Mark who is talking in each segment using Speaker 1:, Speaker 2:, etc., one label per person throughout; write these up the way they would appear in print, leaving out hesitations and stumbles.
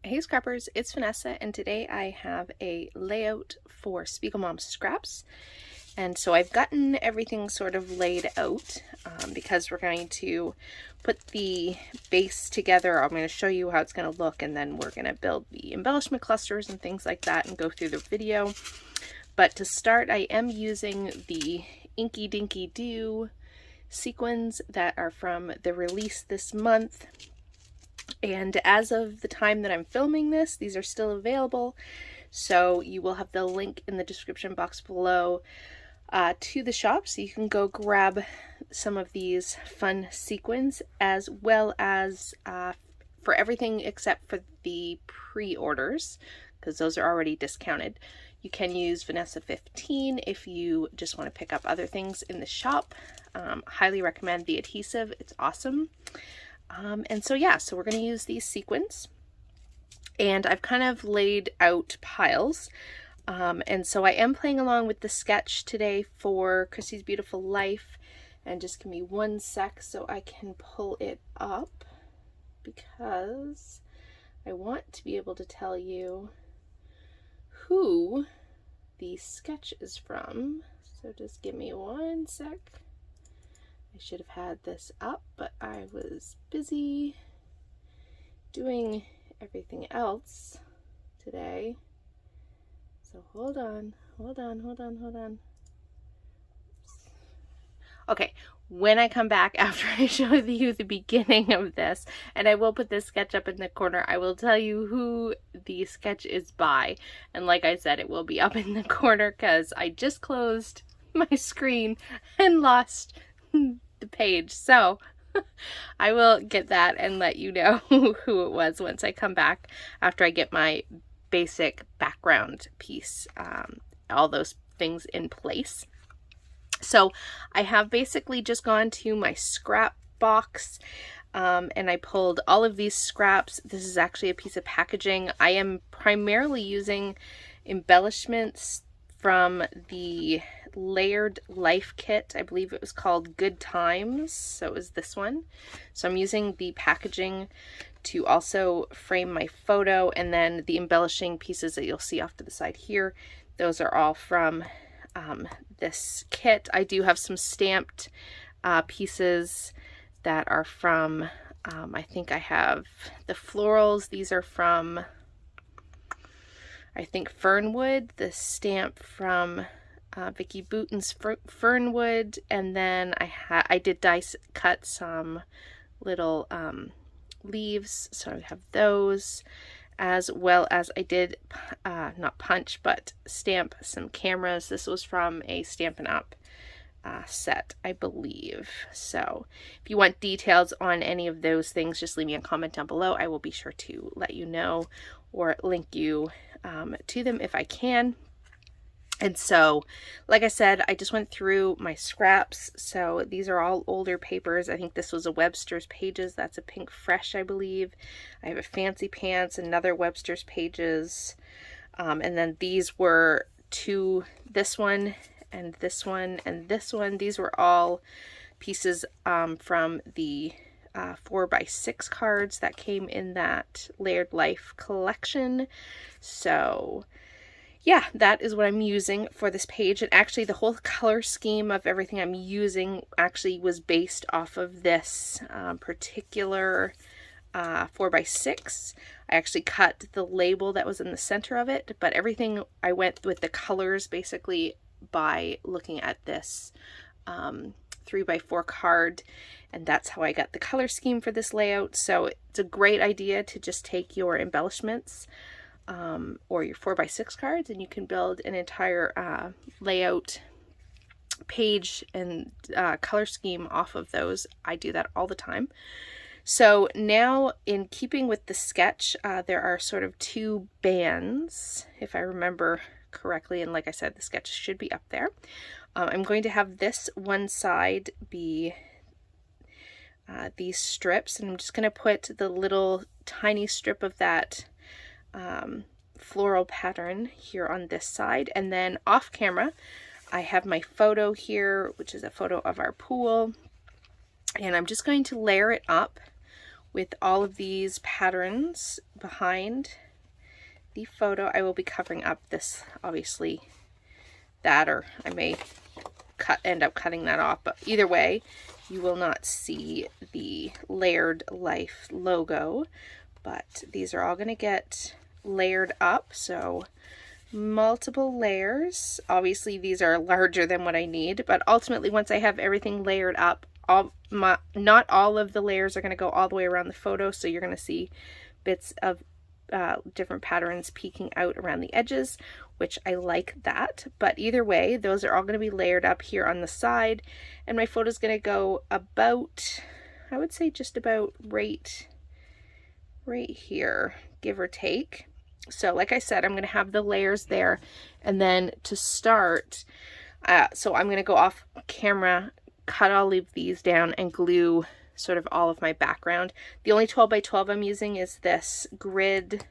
Speaker 1: Hey Scrappers, it's Vanessa, and today I have a layout for SPIEGELMOM Scraps. And so I've gotten everything sort of laid out because we're going to put the base together. I'm going to show you how it's going to look, and then we're going to build the embellishment clusters and things like that and go through the video. But to start, I am using the Inky Dinky Doo sequins that are from the release this month. And as of the time that I'm filming this, these are still available. So you will have the link in the description box below to the shop, so you can go grab some of these fun sequins, as well as for everything except for the pre-orders, because those are already discounted. You can use Vanessa 15 if you just want to pick up other things in the shop. Highly recommend the adhesive, it's awesome. And so yeah, so we're going to use these sequins, and I've kind of laid out piles. And so I am playing along with the sketch today for Chrissy's Beautiful Life, and just give me one sec so I can pull it up, because I want to be able to tell you who the sketch is from. So just give me one sec. I should have had this up, but I was busy doing everything else today. So hold on. Okay, when I come back after I show you the beginning of this, and I will put this sketch up in the corner, I will tell you who the sketch is by. And like I said, it will be up in the corner because I just closed my screen and lost the page, so I will get that and let you know who it was once I come back after I get my basic background piece, all those things in place. So I have basically just gone to my scrap box and I pulled all of these scraps. This is actually a piece of packaging. I am primarily using embellishments from the Layered Life kit. I believe it was called Good Times, so it was this one. So I'm using the packaging to also frame my photo, and then the embellishing pieces that you'll see off to the side here, those are all from this kit. I do have some stamped pieces that are from, I think I have the florals. These are from, I think, Fernwood, the stamp from Vicky Booten's Fernwood, and then I did dice cut some little leaves, so I have those, as well as I did not punch but stamp some cameras. This was from a Stampin' Up set, I believe. So if you want details on any of those things, just leave me a comment down below. I will be sure to let you know or link you to them if I can. And so, like I said, I just went through my scraps. So these are all older papers. I think this was a Webster's Pages. That's a Pink Fresh, I believe. I have a Fancy Pants, another Webster's Pages. And then these were this one and this one and this one. These were all pieces from the 4x6 cards that came in that Layered Life collection. So yeah, that is what I'm using for this page. And actually the whole color scheme of everything I'm using actually was based off of this particular 4x6. I actually cut the label that was in the center of it, but everything I went with the colors basically by looking at this 3x4 card, and that's how I got the color scheme for this layout. So it's a great idea to just take your embellishments or your 4x6 cards, and you can build an entire layout page and color scheme off of those. I do that all the time. So now, in keeping with the sketch, there are sort of two bands, if I remember correctly, and like I said, the sketch should be up there. I'm going to have this one side be these strips, and I'm just going to put the little tiny strip of that floral pattern here on this side, and then off camera I have my photo here, which is a photo of our pool, and I'm just going to layer it up with all of these patterns behind the photo. I will be covering up this, obviously, that, or I may end up cutting that off, but either way, you will not see the Layered Life logo, but these are all going to get layered up, so multiple layers. Obviously these are larger than what I need, but ultimately once I have everything layered up, not all of the layers are going to go all the way around the photo, so you're going to see bits of different patterns peeking out around the edges, which I like that. But either way, those are all going to be layered up here on the side, and my photo is going to go about, I would say just about right here, give or take. So like I said, I'm going to have the layers there, and then to start, so I'm going to go off camera, cut all of these down, and glue sort of all of my background. The only 12 by 12 I'm using is this grid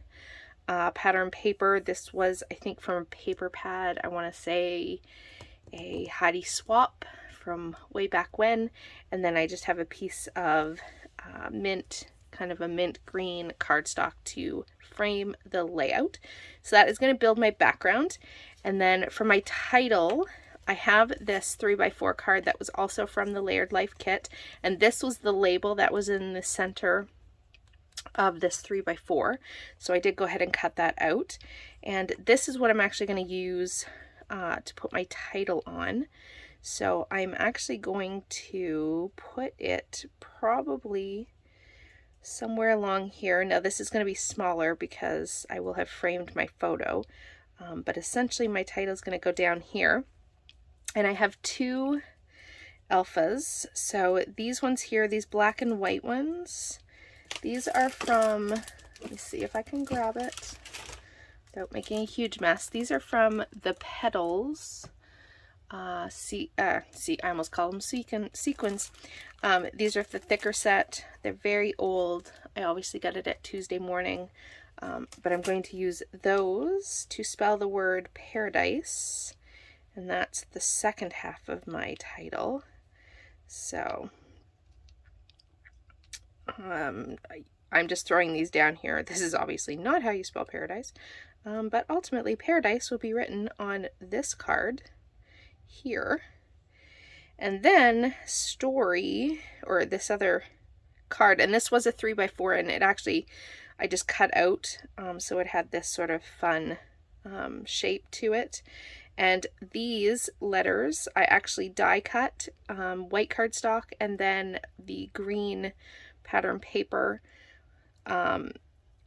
Speaker 1: pattern paper. This was, I think, from a paper pad. I want to say a Heidi Swap from way back when. And then I just have a piece of mint, kind of a mint green cardstock to frame the layout. So that is going to build my background. And then for my title, I have this 3x4 card that was also from the Layered Life kit, and this was the label that was in the center of this 3x4. So I did go ahead and cut that out, and this is what I'm actually going to use to put my title on. So I'm actually going to put it probably somewhere along here. Now this is going to be smaller because I will have framed my photo, but essentially my title is going to go down here. And I have two alphas. So these ones here, these black and white ones, these are from, let me see if I can grab it without making a huge mess. These are from the Petals. I almost call them sequins. These are the thicker set. They're very old. I obviously got it at Tuesday morning, but I'm going to use those to spell the word Paradise. And that's the second half of my title. So I'm just throwing these down here. This is obviously not how you spell paradise, but ultimately Paradise will be written on this card here. And then Story, or this other card, and this was a 3x4, and it actually, I just cut out, so it had this sort of fun shape to it. And these letters I actually die cut white cardstock and then the green pattern paper, and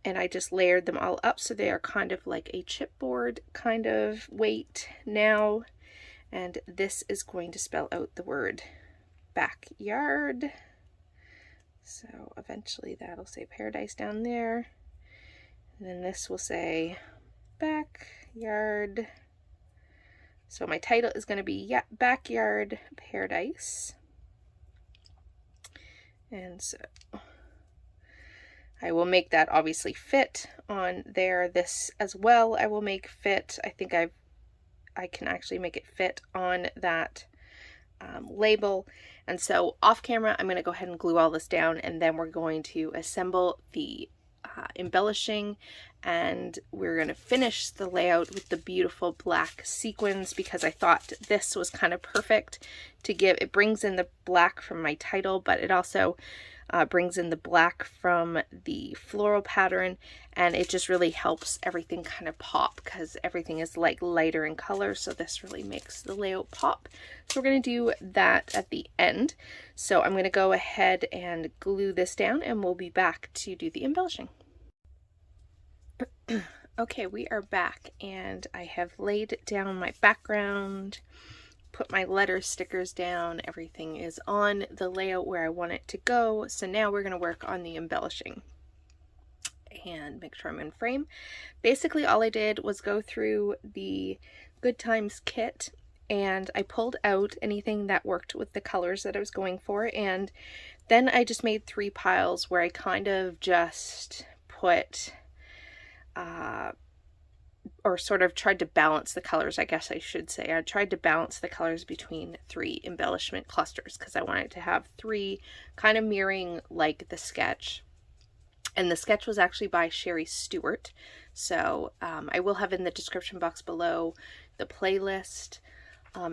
Speaker 1: I just layered them all up so they are kind of like a chipboard kind of weight now. And this is going to spell out the word backyard. So eventually that'll say Paradise down there, and then this will say backyard. So my title is going to be Backyard Paradise. And so I will make that obviously fit on there. This as well I will make fit. I think I can actually make it fit on that label. And so off camera I'm going to go ahead and glue all this down, and then we're going to assemble the embellishing, and we're going to finish the layout with the beautiful black sequins, because I thought this was kind of perfect to give. It brings in the black from my title, but it also brings in the black from the floral pattern, and it just really helps everything kind of pop because everything is like lighter in color, so this really makes the layout pop. So we're going to do that at the end. So I'm going to go ahead and glue this down, and we'll be back to do the embellishing. Okay, we are back, and I have laid down my background, put my letter stickers down, everything is on the layout where I want it to go. So now we're going to work on the embellishing and make sure I'm in frame. Basically all I did was go through the Good Times kit, and I pulled out anything that worked with the colors that I was going for, and then I just made 3 piles where I kind of just put or sort of tried to balance the colors, I guess I should say. I tried to balance the colors between 3 embellishment clusters because I wanted to have 3 kind of mirroring like the sketch. And the sketch was actually by Sherry Stewart. So I will have in the description box below the playlist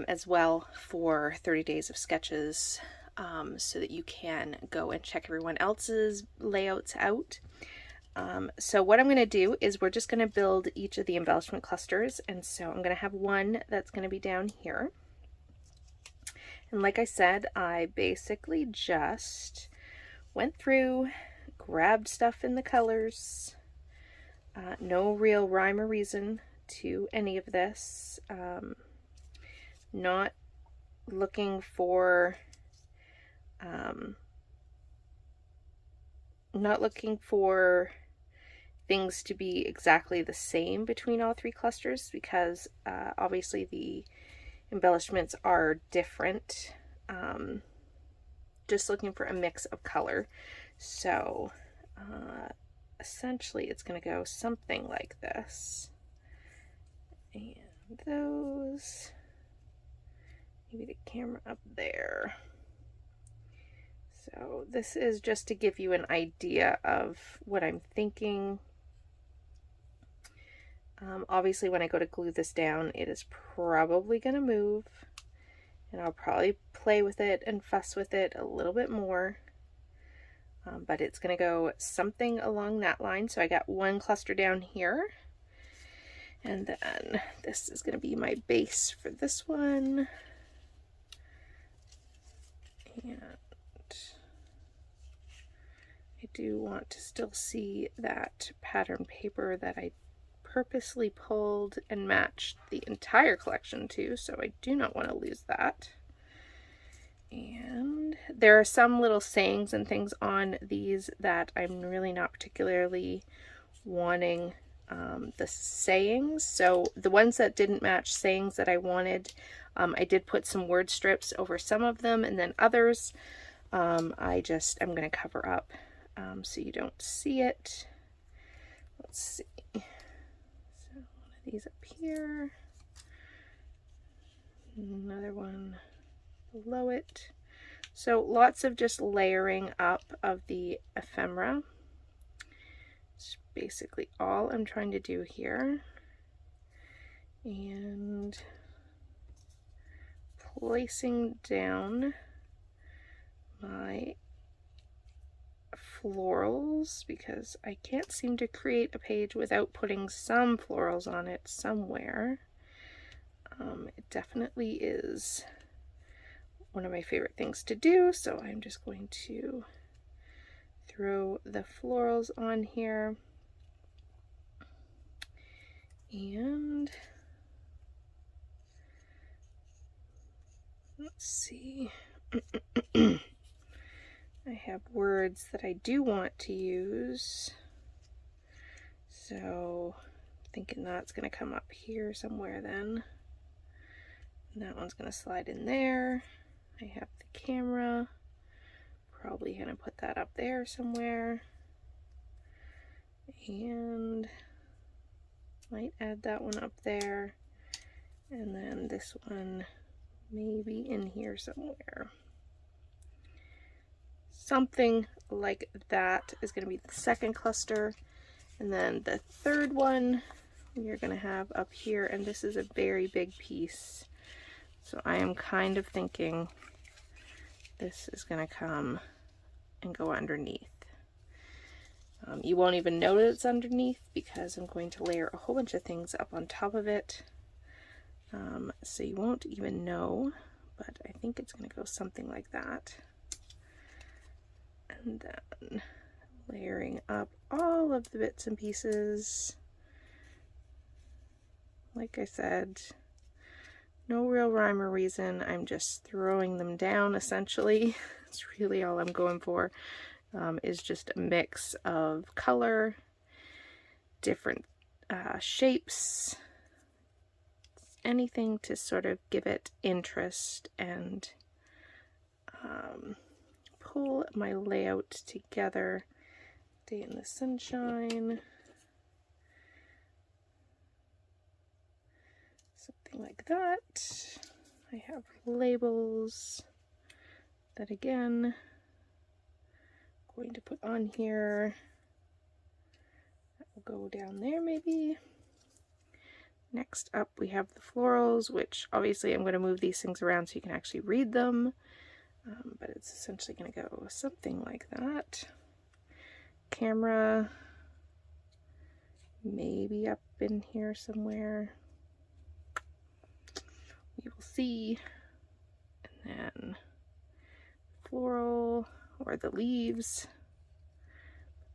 Speaker 1: as well for 30 days of sketches, so that you can go and check everyone else's layouts out. So what I'm going to do is we're just going to build each of the embellishment clusters, and so I'm going to have one that's going to be down here. And like I said, I basically just went through, grabbed stuff in the colors. No real rhyme or reason to any of this. Not looking for things to be exactly the same between all three clusters, because obviously the embellishments are different. Just looking for a mix of color. So essentially it's going to go something like this. And those, maybe the camera up there. So this is just to give you an idea of what I'm thinking. Obviously when I go to glue this down, it is probably going to move, and I'll probably play with it and fuss with it a little bit more. But it's going to go something along that line. So I got one cluster down here, and then this is going to be my base for this one. And I do want to still see that pattern paper that I purposely pulled and matched the entire collection to, so I do not want to lose that. And there are some little sayings and things on these that I'm really not particularly wanting the sayings. So the ones that didn't match sayings that I wanted, I did put some word strips over some of them, and then others I'm going to cover up so you don't see it. Let's see. So one of these up here, another one below it. So lots of just layering up of the ephemera. It's basically all I'm trying to do here. And placing down my florals, because I can't seem to create a page without putting some florals on it somewhere. It definitely is one of my favorite things to do, so I'm just going to throw the florals on here. And let's see. I have words that I do want to use, so I'm thinking that's going to come up here somewhere then. And that one's going to slide in there. I have the camera, probably going to put that up there somewhere. And might add that one up there. And then this one maybe in here somewhere. Something like that is going to be the second cluster. And then the third one you're going to have up here, and this is a very big piece. So I am kind of thinking this is going to come and go underneath. You won't even know that it's underneath because I'm going to layer a whole bunch of things up on top of it. So you won't even know, but I think it's going to go something like that. And then layering up all of the bits and pieces. Like I said, no real rhyme or reason. I'm just throwing them down essentially. That's really all I'm going for. Is just a mix of color, different shapes, anything to sort of give it interest and pull my layout together. Day in the sunshine, something like that. I have labels that again I'm going to put on here. go down there maybe. Next up we have the florals, which obviously I'm going to move these things around so you can actually read them, but it's essentially going to go something like that. Camera, maybe up in here somewhere. We will see. And then floral, or the leaves,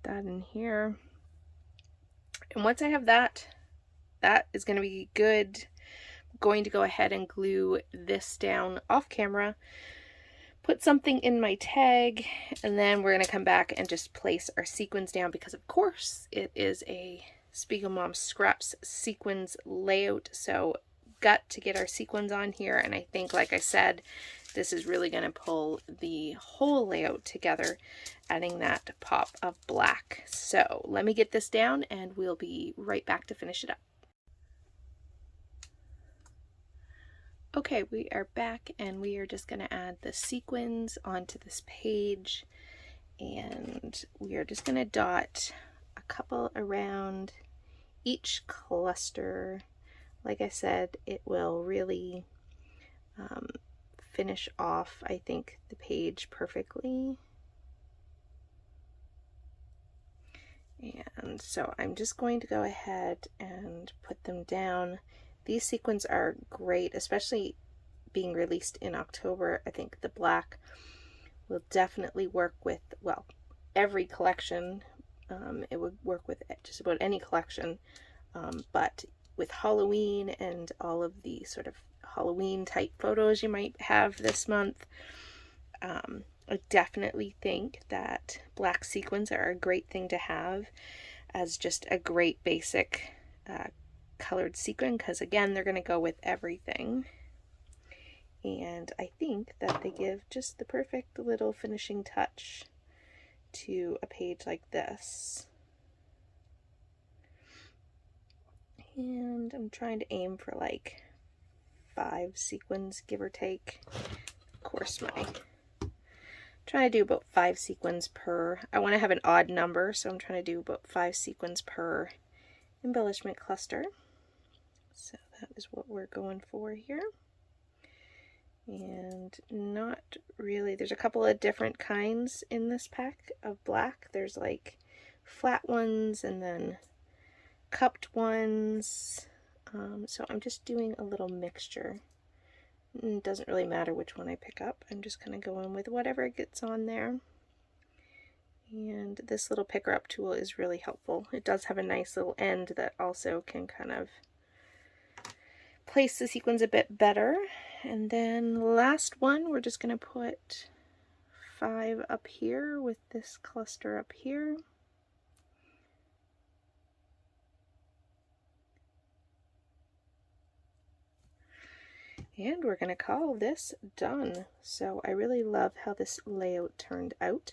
Speaker 1: put that in here. And once I have that, that is going to be good. I'm going to go ahead and glue this down off camera, put something in my tag, and then we're going to come back and just place our sequins down, because of course it is a SPIEGELMOM Scraps sequins layout, so got to get our sequins on here. And I think, like I said, this is really going to pull the whole layout together, adding that pop of black. So let me get this down and we'll be right back to finish it up. Okay, we are back and we are just going to add the sequins onto this page, and we are just going to dot a couple around each cluster. Like I said, it will really finish off, I think, the page perfectly. And so I'm just going to go ahead and put them down. These sequins are great, especially being released in October. I think the black will definitely work with, well, every collection. It would work with just about any collection, but with Halloween and all of the sort of Halloween type photos you might have this month, I definitely think that black sequins are a great thing to have as just a great basic colored sequin, because again, they're going to go with everything. And I think that they give just the perfect little finishing touch to a page like this. And I'm trying to aim for like 5 sequins, give or take. Of course, trying to do about 5 sequins per. I want to have an odd number, so I'm trying to do about 5 sequins per embellishment cluster. So that is what we're going for here. And not really, there's a couple of different kinds in this pack of black. There's like flat ones and then cupped ones. So I'm just doing a little mixture. It doesn't really matter which one I pick up. I'm just kind of going with whatever gets on there. And this little picker up tool is really helpful. It does have a nice little end that also can kind of place the sequins a bit better. And then last one, we're just going to put 5 up here with this cluster up here. And we're going to call this done. So I really love how this layout turned out.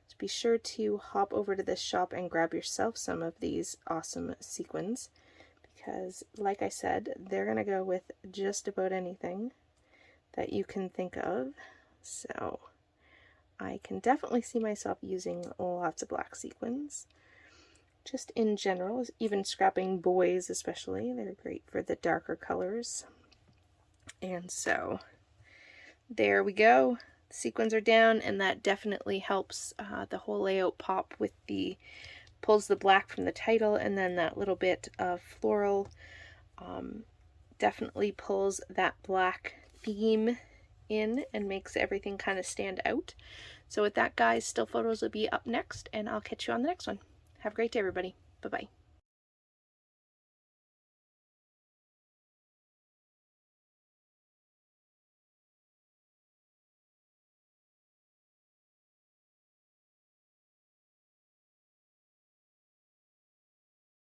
Speaker 1: So be sure to hop over to this shop and grab yourself some of these awesome sequins, because like I said, they're going to go with just about anything that you can think of. So I can definitely see myself using lots of black sequins. Just in general, even scrapping boys especially, they're great for the darker colors. And so there we go. The sequins are down, and that definitely helps the whole layout pop with the, pulls the black from the title, and then that little bit of floral definitely pulls that black theme in and makes everything kind of stand out. So with that, guys, still photos will be up next, and I'll catch you on the next one. Have a great day, everybody. Bye-bye.